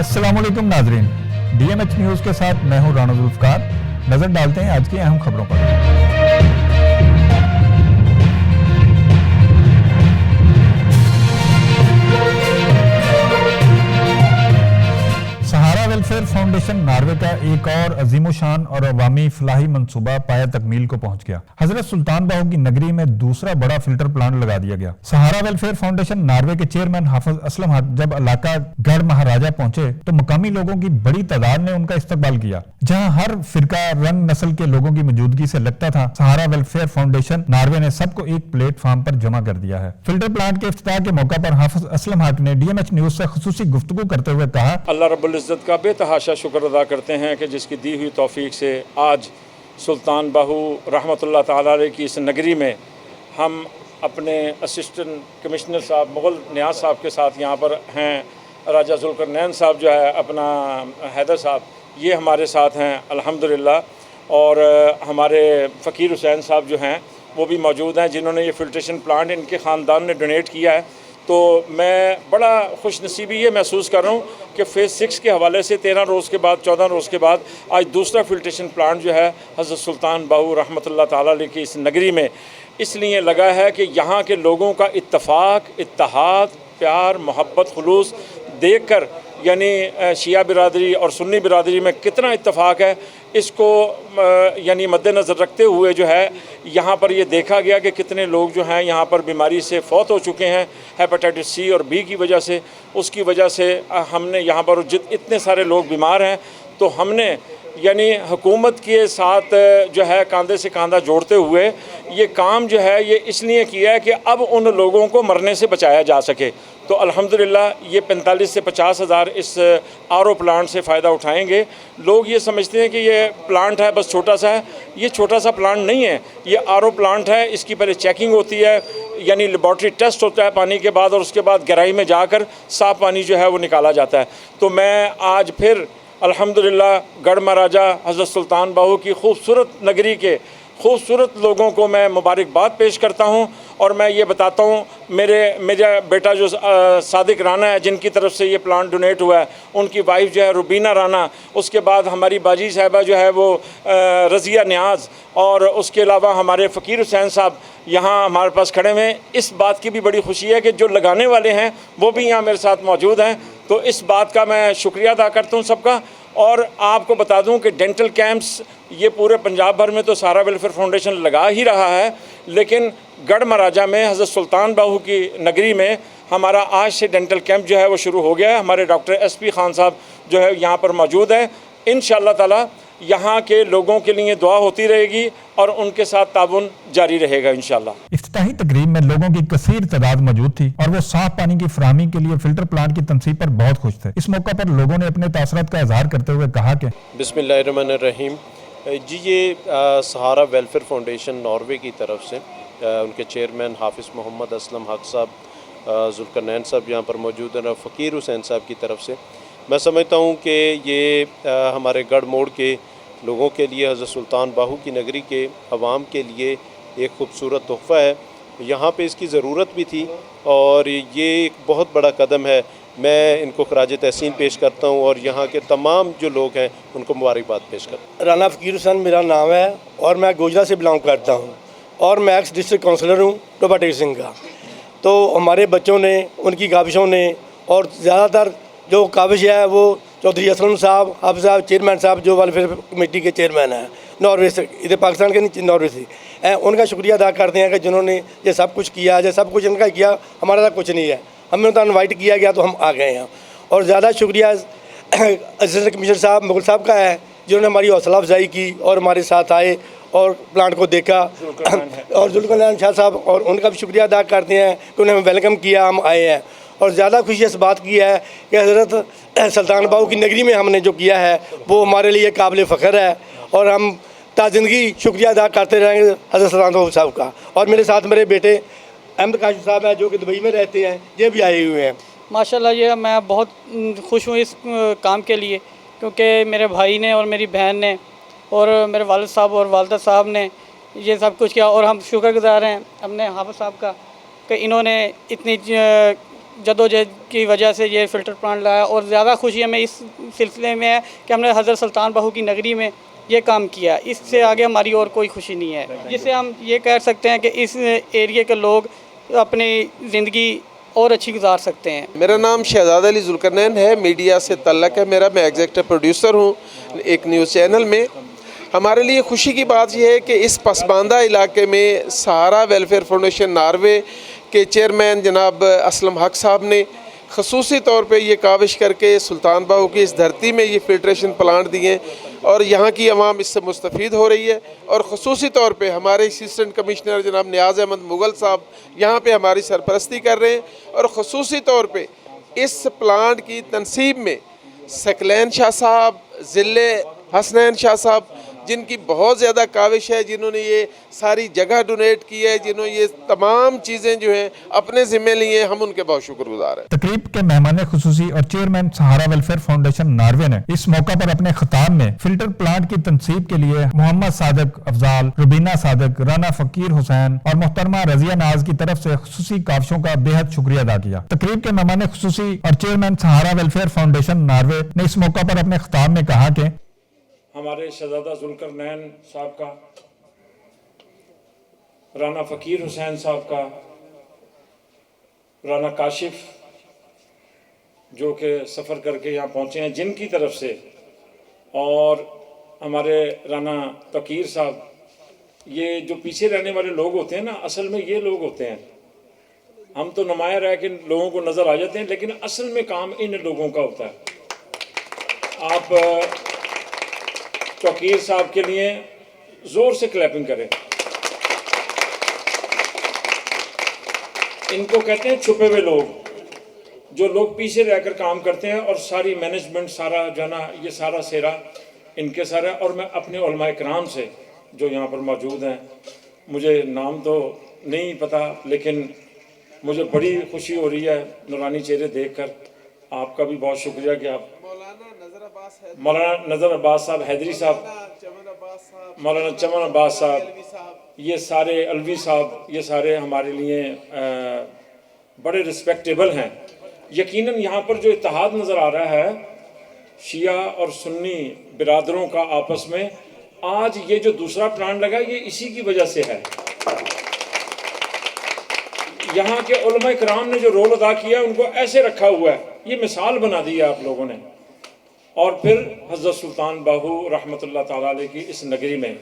अस्सलाम वालेकुम नाजरीन, DMH न्यूज़ के साथ मैं हूं राना जुल्फकार। नजर डालते हैं आज की अहम खबरों पर। सहारा वेलफेयर फाउंडेशन नार्वे का एक और अजीमोशान और अवामी फलाही मंसूबा पाया तकमील को पहुंच गया। हजरत सुल्तान बाहू की नगरी में दूसरा बड़ा फिल्टर प्लांट लगा दिया गया। सहारा वेलफेयर फाउंडेशन नार्वे के चेयरमैन हाफिज असलम हक जब इलाका गढ़ महाराजा पहुंचे तो मुकामी लोगों की बड़ी तादाद ने उनका इस्तकबाल किया। जहां हर फिरका रंग नस्ल के लोगों की मौजूदगी से लगता था, सहारा वेलफेयर फाउंडेशन नार्वे ने सबको एक प्लेटफॉर्म पर जमा कर दिया है। फिल्टर प्लांट के इफ्तिताह के मौका पर हाफिज असलम हक ने DMH न्यूज से खुसूसी गुफ्तगू करते हुए कहा, अल्लाह रब्बुल इज़्ज़त का बेतहाशा शुक्र अदा करते हैं कि जिसकी दी हुई तौफीक से आज सुल्तान बाहू रहमतुल्लाह ताला अलैह की इस नगरी में हम अपने असिस्टेंट कमिश्नर साहब मुग़ल नियाज़ साहब के साथ यहाँ पर हैं। राजा ज़ुल्करनैन साहब जो है अपना हैदर साहब, ये हमारे साथ हैं अल्हम्दुलिल्लाह। और हमारे फ़कीर हुसैन साहब जो हैं वो भी मौजूद हैं, जिन्होंने ये फ़िल्ट्रेशन प्लांट इनके ख़ानदान ने डोनेट किया है। तो मैं बड़ा खुश नसीबी ये महसूस कर रहा हूँ कि फ़ेज़ 6 के हवाले से 13 रोज़ के बाद 14 रोज़ के बाद आज दूसरा फ़िल्ट्रेशन प्लांट जो है हज़रत सुल्तान बाहू रहमतुल्लाह ताला अलैह की इस नगरी में इसलिए लगा है कि यहाँ के लोगों का इत्तफ़ाक़, इत्तेहाद, प्यार, मोहब्बत, खुलूस देख कर, यानी शिया बिरादरी और सुन्नी बिरादरी में कितना इत्तफ़ाक़ है, इसको यानी मद्देनज़र रखते हुए जो है यहाँ पर ये देखा गया कि कितने लोग जो हैं यहाँ पर बीमारी से फौत हो चुके हैं, हेपेटाइटिस C और B की वजह से। उसकी वजह से हमने यहाँ पर इतने सारे लोग बीमार हैं, तो हमने यानी हुकूमत के साथ जो है कांधे से कांधा जोड़ते हुए ये काम जो है ये इसलिए किया है कि अब उन लोगों को मरने से बचाया जा सके। तो अल्हम्दुलिल्लाह ये 45 से 50 हज़ार इस RO प्लांट से फ़ायदा उठाएंगे। लोग ये समझते हैं कि ये प्लांट है बस छोटा सा है, ये छोटा सा प्लांट नहीं है, ये RO प्लांट है। इसकी पहले चेकिंग होती है, यानी लेबॉर्ट्री टेस्ट होता है पानी के बाद, और उसके बाद गहराई में जाकर साफ़ पानी जो है वो निकाला जाता है। तो मैं आज फिर अल्हम्दुलिल्लाह गढ़ महाराजा हज़रत सुल्तान बाहू की खूबसूरत नगरी के खूबसूरत लोगों को मैं मुबारकबाद पेश करता हूँ। और मैं ये बताता हूँ, मेरा बेटा जो सादिक राना है, जिनकी तरफ से ये प्लांट डोनेट हुआ है, उनकी वाइफ जो है रुबीना राना, उसके बाद हमारी बाजी साहिबा जो है वो रज़िया नियाज़, और उसके अलावा हमारे फ़कीर हुसैन साहब यहाँ हमारे पास खड़े हुए हैं। इस बात की भी बड़ी खुशी है कि जो लगाने वाले हैं वो भी यहाँ मेरे साथ मौजूद हैं। तो इस बात का मैं शुक्रिया अदा करता हूँ सबका। और आपको बता दूं कि डेंटल कैंप्स ये पूरे पंजाब भर में तो सहारा वेलफेयर फाउंडेशन लगा ही रहा है, लेकिन गढ़ महाराजा में हज़रत सुल्तान बाहू की नगरी में हमारा आज से डेंटल कैंप जो है वो शुरू हो गया है। हमारे डॉक्टर SP खान साहब जो है यहाँ पर मौजूद हैं। इंशाअल्लाह ताला यहाँ के लोगों के लिए दुआ होती रहेगी और उनके साथ ताउन जारी रहेगा इंशाअल्लाह। इफ्तिताही तकरीब में लोगों की कसीर तादाद मौजूद थी और वो साफ पानी की फराहमी के लिए फिल्टर प्लांट की तनसीब पर बहुत खुश थे। इस मौका पर लोगों ने अपने तासरात का इजहार करते हुए कहा कि बिस्मिल्लाहिर्रहमानिर्रहीम जी, ये सहारा वेलफेयर फाउंडेशन नॉर्वे की तरफ से उनके चेयरमैन हाफिज़ मोहम्मद असलम हक साहब, ज़ुल्करनैन साहब यहाँ पर मौजूद हैं, फ़कीर हुसैन साहब की तरफ से मैं समझता हूँ कि ये हमारे गढ़ मोड़ के लोगों के लिए, हज़रत सुल्तान बाहू की नगरी के अवाम के लिए एक खूबसूरत तोहफ़ा है। यहाँ पे इसकी ज़रूरत भी थी और ये एक बहुत बड़ा कदम है। मैं इनको खराज तहसीन पेश करता हूँ और यहाँ के तमाम जो लोग हैं उनको मुबारकबाद पेश करता हूँ। राना फ़कीर हुसैन मेरा नाम है और मैं गोजरा से बिलोंग करता हूँ और मैं एक्स डिस्ट्रिक्ट काउंसलर हूँ टोबा टेक सिंह का। तो हमारे बच्चों ने, उनकी काविशों ने, और ज़्यादातर जो काविश है वो चौधरी असलम साहब, हाफिज़ साहब, चेयरमैन साहब जो वेलफेयर कमेटी के चेयरमैन हैं नॉर्वे से, इधर पाकिस्तान के नहीं, नॉर्वे से, उनका शुक्रिया अदा करते हैं कि जिन्होंने ये सब कुछ किया। जो सब कुछ इनका किया, हमारा कुछ नहीं है। हमें तो इनवाइट किया गया तो हम आ गए हैं। और ज़्यादा शुक्रिया असिस्टेंट कमिश्नर साहब मुग़ल साहब का है, जिन्होंने हमारी हौसला अफजाई की और हमारे साथ आए और प्लांट को देखा। और ज़ुल्करनैन शाह साहब, और उनका भी शुक्रिया अदा करते हैं कि उन्होंने वेलकम किया, हम आए हैं। और ज़्यादा खुशी इस बात की है कि हज़रत सुल्तान बाहू की नगरी में हमने जो किया है वो हमारे लिए काबिल फ़ख्र है और हम ता ज़िंदगी शुक्रिया अदा करते रहेंगे हज़रत सुल्तान बाहू साहब का। और मेरे साथ मेरे बेटे अहमद काशिफ साहब हैं जो कि दुबई में रहते हैं, ये भी आए हुए हैं। माशाल्लाह, ये मैं बहुत खुश हूँ इस काम के लिए, क्योंकि मेरे भाई ने और मेरी बहन ने और मेरे वालिद साहब और वालदा साहब ने ये सब कुछ किया। और हम शुक्रगुज़ार हैं अपने हाफिज़ साहब का कि इन्होंने इतनी जदोजहद की वजह से ये फ़िल्टर प्लांट लाया, और ज़्यादा खुशी हमें इस सिलसिले में है कि हमने हज़रत सुल्तान बाहू की नगरी में ये काम किया। इससे आगे हमारी और कोई खुशी नहीं है, जिससे हम ये कह सकते हैं कि इस एरिया के लोग अपनी ज़िंदगी और अच्छी गुजार सकते हैं। मेरा नाम शहजाद अली जुल्करनैन है, मीडिया से तल्लक है मेरा, मैं एग्जीक्यूटिव प्रोड्यूसर हूँ एक न्यूज़ चैनल में। हमारे लिए खुशी की बात यह है कि इस पसमानदा इलाके में सहारा वेलफेयर फाउंडेशन नॉर्वे के चेयरमैन जनाब असलम हक साहब ने ख़ुसूसी तौर पे ये काविश करके सुल्तान बाहू की इस धरती में ये फ़िल्ट्रेशन प्लांट दिए और यहाँ की आवाम इससे मुस्तफ़ीद हो रही है। और ख़ुसूसी तौर पे हमारे असिस्टेंट कमिश्नर जनाब नियाज़ अहमद मुग़ल साहब यहाँ पे हमारी सरपरस्ती कर रहे हैं। और ख़ुसूसी तौर पे इस प्लांट की तनसीब में सकलैन शाह साहब, ज़िले हसनैन शाह साहब, जिनकी बहुत ज़्यादा काविश है, जिन्होंने ये सारी जगह डोनेट की है, जिन्होंने ये तमाम चीज़ें जो हैं अपने ज़िम्मे लिए, हम उनके बहुत शुक्रगुजार हैं। तकरीब के मेहमान खुसूसी और चेयरमैन सहारा वेलफेयर फाउंडेशन नॉर्वे ने इस मौका पर अपने खिताब में फिल्टर प्लांट की तनसीब के लिए मोहम्मद सादिक अफजाल, रुबीना सादिक, राना फकीर हुसैन और मोहतरमा रजिया नाज की तरफ से खुसूसी काविशों का बेहद शुक्रिया अदा किया। तकरीब के मेहमान खुसूसी और चेयरमैन सहारा वेलफेयर फाउंडेशन नॉर्वे ने इस मौका पर अपने खिताब में कहा कि हमारे शहजादा जुल्करनैन साहब का, राना फ़कीर हुसैन साहब का, राना काशिफ जो कि सफ़र करके यहाँ पहुँचे हैं जिनकी तरफ से, और हमारे राना फ़कीर साहब, ये जो पीछे रहने वाले लोग होते हैं ना, असल में ये लोग होते हैं। हम तो नुमाया रह के लोगों को नज़र आ जाते हैं, लेकिन असल में काम इन लोगों का होता है। आप फ़कीर साहब के लिए ज़ोर से क्लैपिंग करें। इनको कहते हैं छुपे हुए लोग, जो लोग पीछे रहकर काम करते हैं, और सारी मैनेजमेंट, सारा जो है ना, ये सारा सेरा इनके सारा। और मैं अपने उलमा इकराम से जो यहाँ पर मौजूद हैं, मुझे नाम तो नहीं पता, लेकिन मुझे बड़ी खुशी हो रही है नूरानी चेहरे देखकर। आपका भी बहुत शुक्रिया कि आप मौलाना नज़र अब्बास साहब हैदरी साहब, मौलाना चमन अब्बास साहब, ये सारे अलवी साहब, ये सारे हमारे लिए बड़े रिस्पेक्टेबल हैं। यकीनन यहाँ पर जो इत्तेहाद नज़र आ रहा है शिया और सुन्नी बिरादरों का आपस में, आज ये जो दूसरा प्लांट लगा, ये इसी की वजह से है। यहाँ के उलमा इकराम ने जो रोल अदा किया, उनको ऐसे रखा हुआ है, ये मिसाल बना दी है आप लोगों ने। और फिर हज़रत सुल्तान बाहू रहमतुल्लाह ताला अलैह की इस नगरी में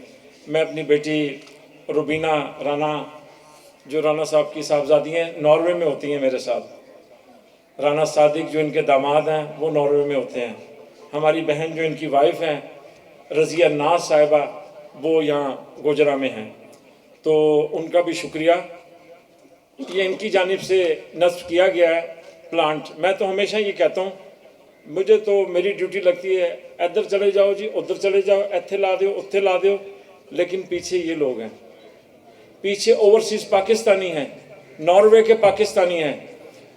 मैं अपनी बेटी रुबीना राना, जो राना साहब की साहबजादी हैं, नॉर्वे में होती हैं मेरे साथ। राना सादिक जो इनके दामाद हैं, वो नॉर्वे में होते हैं। हमारी बहन जो इनकी वाइफ हैं रज़िया नाज साहिबा, वो यहाँ गोजरा में हैं। तो उनका भी शुक्रिया। ये इनकी जानिब से नस्ब किया गया है प्लांट। मैं तो हमेशा ये कहता हूँ, मुझे तो मेरी ड्यूटी लगती है, इधर चले जाओ जी, उधर चले जाओ, इत्थे ला दो, उत्थे ला दो, लेकिन पीछे ये लोग हैं, पीछे ओवरसीज़ पाकिस्तानी हैं, नॉर्वे के पाकिस्तानी हैं।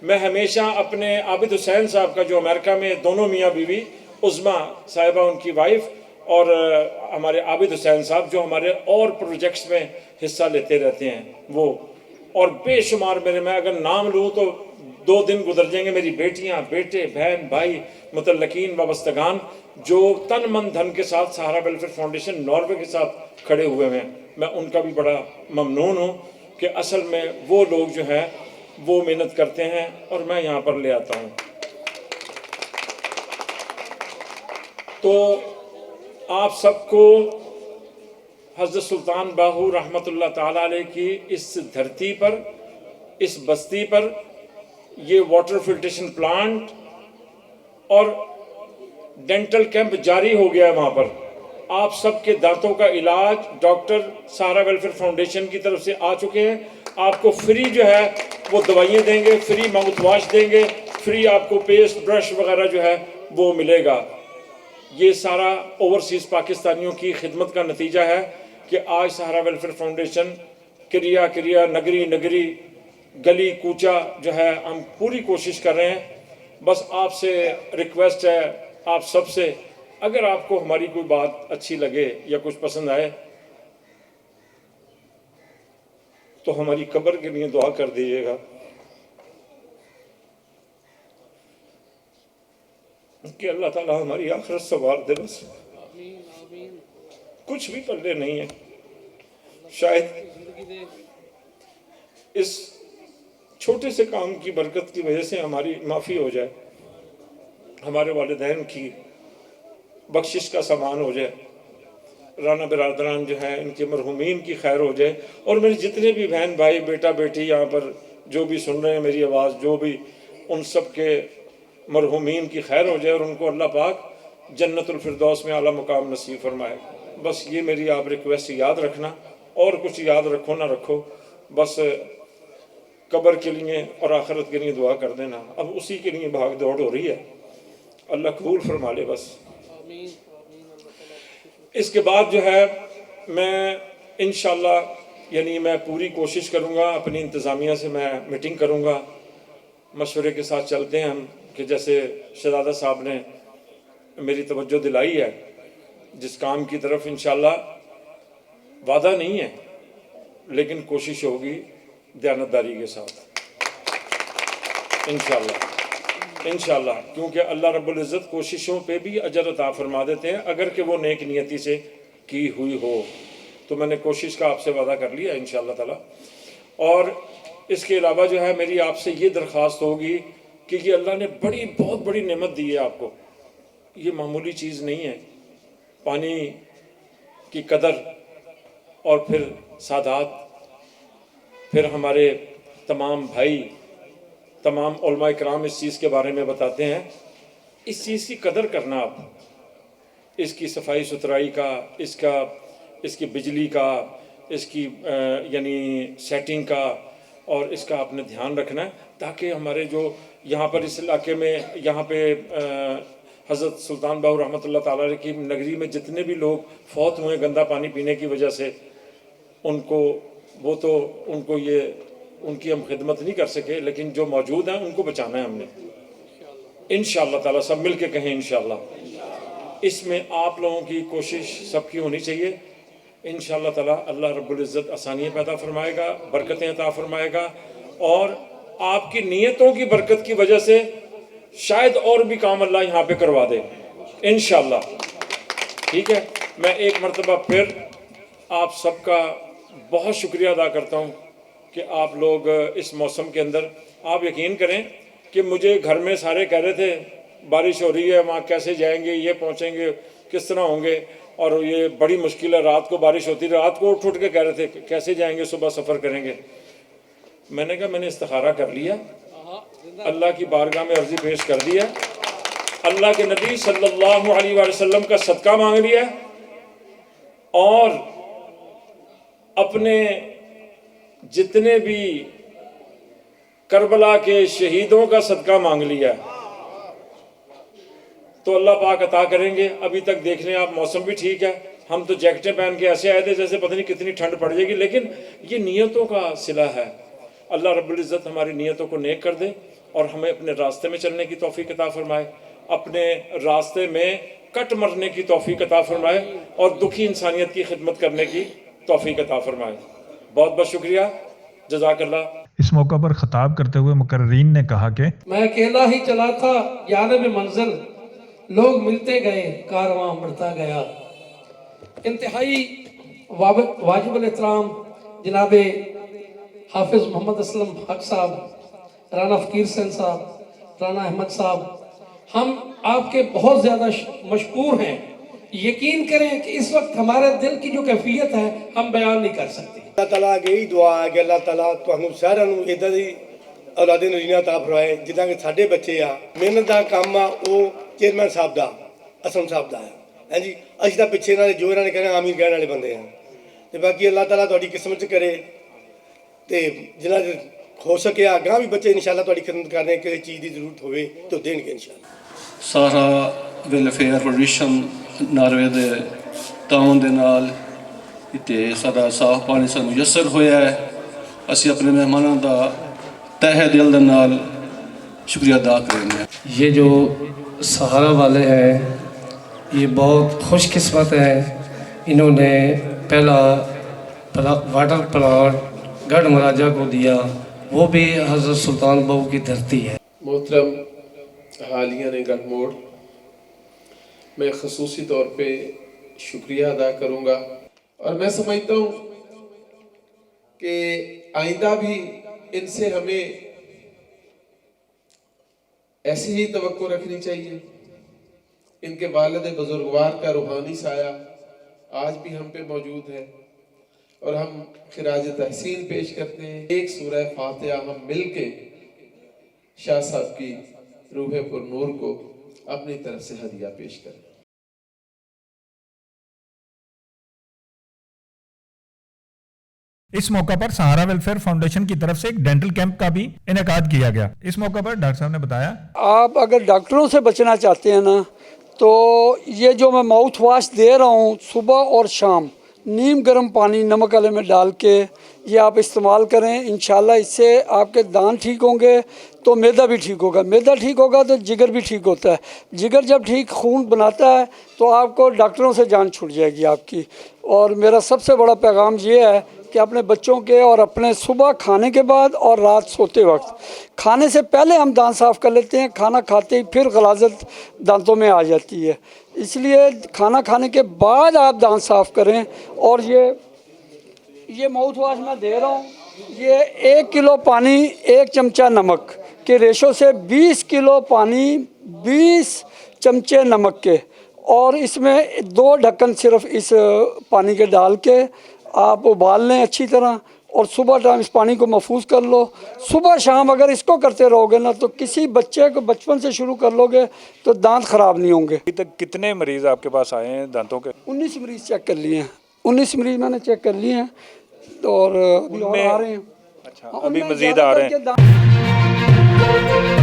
मैं हमेशा अपने आबिद हुसैन साहब का, जो अमेरिका में दोनों मियाँ बीवी, उज़मा साहिबा उनकी वाइफ, और हमारे आबिद हुसैन साहब जो हमारे और प्रोजेक्ट्स में हिस्सा लेते रहते हैं, वो, और बेशुमार मेरे, मैं अगर नाम लूँ तो 2 दिन गुजर जाएंगे। मेरी बेटियां, बेटे, बहन, भाई, मुतल्लकीन, वाबस्तगान, जो तन मन धन के साथ सहारा वेलफेयर फाउंडेशन नॉर्वे के साथ खड़े हुए हैं, मैं उनका भी बड़ा ममनून हूँ कि असल में वो लोग जो हैं वो मेहनत करते हैं और मैं यहाँ पर ले आता हूँ। तो आप सबको हज़रत सुल्तान बाहू रहमतुल्लाह ताला अलैह की इस धरती पर, इस बस्ती पर ये वाटर फिल्ट्रेशन प्लांट और डेंटल कैंप जारी हो गया है। वहाँ पर आप सबके दांतों का इलाज डॉक्टर सहारा वेलफेयर फाउंडेशन की तरफ से आ चुके हैं। आपको फ्री जो है वो दवाइयाँ देंगे, फ्री माउथ वॉश देंगे, फ्री आपको पेस्ट ब्रश वगैरह जो है वो मिलेगा। ये सारा ओवरसीज़ पाकिस्तानियों की खिदमत का नतीजा है कि आज सहारा वेलफेयर फाउंडेशन क्रिया क्रिया नगरी नगरी गली कूचा जो है हम पूरी कोशिश कर रहे हैं। बस आपसे रिक्वेस्ट है, आप सबसे, अगर आपको हमारी कोई बात अच्छी लगे या कुछ पसंद आए तो हमारी कब्र के लिए दुआ कर दीजिएगा। کہ اللہ تعالیٰ ہماری آخرت سنوار دے. بس کچھ بھی پلے نہیں ہے. شاید اس چھوٹے سے کام کی برکت کی وجہ سے ہماری معافی ہو جائے, ہمارے والدین کی بخشش کا سامان ہو جائے, رانا برادران جو ہیں ان کے مرحومین کی خیر ہو جائے, اور میرے جتنے بھی بہن بھائی بیٹا بیٹی یہاں پر جو بھی سن رہے ہیں میری آواز, جو بھی ان سب کے مرحومین کی خیر ہو جائے اور ان کو اللہ پاک جنت الفردوس میں اعلیٰ مقام نصیب فرمائے. بس یہ میری آپ ریکویسٹ یاد رکھنا, اور کچھ یاد رکھو نہ رکھو, بس قبر کے لیے اور آخرت کے لیے دعا کر دینا. اب اسی کے لیے بھاگ دوڑ ہو رہی ہے, اللہ قبول فرما لے. بس اس کے بعد جو ہے میں انشاءاللہ یعنی میں پوری کوشش کروں گا, اپنی انتظامیہ سے میں میٹنگ کروں گا, مشورے کے ساتھ چلتے ہیں ہم, کہ جیسے شہزادہ صاحب نے میری توجہ دلائی ہے جس کام کی طرف, انشاءاللہ وعدہ نہیں ہے لیکن کوشش ہوگی دیانتداری کے ساتھ انشاءاللہ, کیونکہ اللہ رب العزت کوششوں پہ بھی اجر عطا فرما دیتے ہیں اگر کہ وہ نیک نیتی سے کی ہوئی ہو. تو میں نے کوشش کا آپ سے وعدہ کر لیا انشاءاللہ تعالی. اور اس کے علاوہ جو ہے میری آپ سے یہ درخواست ہوگی کہ یہ اللہ نے بہت بڑی نعمت دی ہے آپ کو, یہ معمولی چیز نہیں ہے. پانی کی قدر اور پھر سادات, پھر ہمارے تمام بھائی تمام علماء کرام اس چیز کے بارے میں بتاتے ہیں. اس چیز کی قدر کرنا, آپ اس کی صفائی ستھرائی کا, اس کی بجلی کا, اس کی یعنی سیٹنگ کا, اور اس کا آپ نے دھیان رکھنا ہے تاکہ ہمارے جو یہاں پر اس علاقے میں یہاں پہ حضرت سلطان باہو رحمۃ اللہ تعالیٰ کی نگری میں جتنے بھی لوگ فوت ہوئے گندا پانی پینے کی وجہ سے, ان کو یہ ان کی ہم خدمت نہیں کر سکے, لیکن جو موجود ہیں ان کو بچانا ہے ہم نے انشاءاللہ تعالیٰ. سب مل کے کہیں انشاءاللہ. اس میں آپ لوگوں کی کوشش سب کی ہونی چاہیے انشاءاللہ تعالیٰ. اللہ رب العزت آسانیاں پیدا فرمائے گا, برکتیں عطا فرمائے گا, اور آپ کی نیتوں کی برکت کی وجہ سے شاید اور بھی کام اللہ یہاں پہ کروا دے انشاءاللہ. ٹھیک ہے, میں ایک مرتبہ پھر آپ سب کا بہت شکریہ ادا کرتا ہوں کہ آپ لوگ اس موسم کے اندر, آپ یقین کریں کہ مجھے گھر میں سارے کہہ رہے تھے بارش ہو رہی ہے, وہاں کیسے جائیں گے, یہ پہنچیں گے, کس طرح ہوں گے, اور یہ بڑی مشکل ہے, رات کو بارش ہوتی, رات کو اٹھ کے کہہ رہے تھے کیسے جائیں گے, صبح سفر کریں گے. میں نے کہا میں نے استخارہ کر لیا, اللہ کی بارگاہ میں عرضی پیش کر دی ہے, اللہ کے نبی صلی اللہ علیہ وآلہ وسلم کا صدقہ مانگ لیا ہے, اور اپنے جتنے بھی کربلا کے شہیدوں کا صدقہ مانگ لیا ہے. تو اللہ پاک عطا کریں گے. ابھی تک دیکھ لیں آپ, موسم بھی ٹھیک ہے, ہم تو جیکٹیں پہن کے ایسے آئے تھے جیسے پتہ نہیں کتنی ٹھنڈ پڑ جائے گی, لیکن یہ نیتوں کا صلہ ہے. اللہ رب العزت ہماری نیتوں کو نیک کر دے اور ہمیں اپنے راستے میں چلنے کی توفیق عطا فرمائے, اپنے راستے میں کٹ مرنے کی توفیق عطا فرمائے, اور دکھی انسانیت کی خدمت کرنے کی توفیق عطا فرمائے. بہت بہت شکریہ, جزاک اللہ. اس موقع پر خطاب کرتے ہوئے مقررین نے کہا کہ میں اکیلا ہی چلا تھا جانب منزل, لوگ ملتے گئے, کارواں بڑھتا گیا. انتہائی واجب الاحترام جناب حافظ محمد اسلم حق صاحب, رانا فقیر سین صاحب, رانا احمد صاحب, ہم آپ کے بہت زیادہ مشکور ہیں. یقین کریں کہ اس وقت ہمارے دل کی جو کیفیت ہے ہم بیان نہیں کر سکتے. اللہ تعالیٰ اگے ہی دعا ہے کہ اللہ تعالیٰ تمہیں سارا ادھر ہی اولاد نرینہ عطا فرمائے جدا کہ ساڈے بچے آ. محنت کا کام آ وہ چیئرمین صاحب دا, اسلم صاحب دا ہے. ہاں جی, اسی طرح پیچھے انہوں نے جو انہوں نے کہنا آمین کہنے والے بندے ہیں. تو باقی اللہ تعالیٰ تھوڑی قسمت کرے تو جنہ ہو سکے آگاہ بھی بچے انشاءاللہ تھوڑی خدمت کرنے ہیں, کسی چیز کی ضرورت ہوئے تو دیں گے انشاءاللہ. سارا ویلفیئر فاؤنڈیشن ناروے دے تعاون دے نال تے سارا صاف پانی سانو میسر ہویا ہے. اسی اپنے مہمانوں دا تہہ دل دے نال شکریہ ادا کریں گے. یہ جو سہارا والے ہیں یہ بہت خوش قسمت ہے, انہوں نے پہلا واٹر پلانٹ گڑھ مہاراجہ کو دیا, وہ بھی حضرت سلطان بہو کی دھرتی ہے. محترم حالیہ نے گڑھ موڑ میں خصوصی طور پہ شکریہ ادا کروں گا، اور میں سمجھتا ہوں کہ آئندہ بھی ان سے ہمیں ایسی ہی توقع رکھنی چاہیے۔ ان کے والد بزرگوار کا روحانی سایہ آج بھی ہم پہ موجود ہے، اور ہم خراج تحسین پیش کرتے ہیں۔ ایک سورہ فاتحہ ہم مل کے شاہ صاحب کی روح پر نور کو اپنی طرف سے ہدیہ پیش کریں۔ اس موقع پر سہارا ویلفیئر فاؤنڈیشن کی طرف سے ایک ڈینٹل کیمپ کا بھی انعقاد کیا گیا۔ اس موقع پر ڈاکٹر صاحب نے بتایا، آپ اگر ڈاکٹروں سے بچنا چاہتے ہیں نا، تو یہ جو میں ماؤتھ واش دے رہا ہوں صبح اور شام نیم گرم پانی نمک والے میں ڈال کے یہ آپ استعمال کریں، انشاءاللہ اس سے آپ کے دانت ٹھیک ہوں گے تو معدہ بھی ٹھیک ہوگا، معدہ ٹھیک ہوگا تو جگر بھی ٹھیک ہوتا ہے، جگر جب ٹھیک خون بناتا ہے تو آپ کو ڈاکٹروں سے جان چھوٹ جائے گی آپ کی۔ اور میرا سب سے بڑا پیغام یہ ہے کہ اپنے بچوں کے اور اپنے صبح کھانے کے بعد اور رات سوتے وقت، کھانے سے پہلے ہم دانت صاف کر لیتے ہیں، کھانا کھاتے ہی پھر غلاظت دانتوں میں آ جاتی ہے، اس لیے کھانا کھانے کے بعد آپ دانت صاف کریں۔ اور یہ ماؤتھ واش میں دے رہا ہوں، یہ 1 کلو پانی 1 چمچہ نمک کے ریشو سے 20 کلو پانی 20 چمچے نمک کے، اور اس میں 2 ڈھکن صرف اس پانی کے ڈال کے آپ ابال لیں اچھی طرح، اور صبح ٹائم اس پانی کو محفوظ کر لو۔ صبح شام اگر اس کو کرتے رہو گے نا تو کسی بچے کو بچپن سے شروع کر لو گے تو دانت خراب نہیں ہوں گے۔ ابھی تک کتنے مریض آپ کے پاس آئے ہیں دانتوں کے؟ 19 مریض چیک کر لیے ہیں، 19 مریض میں نے چیک کر لیے ہیں، اور ابھی اور آ رہے ہیں۔ اچھا، ابھی مزید آ رہے ہیں۔ ہیں۔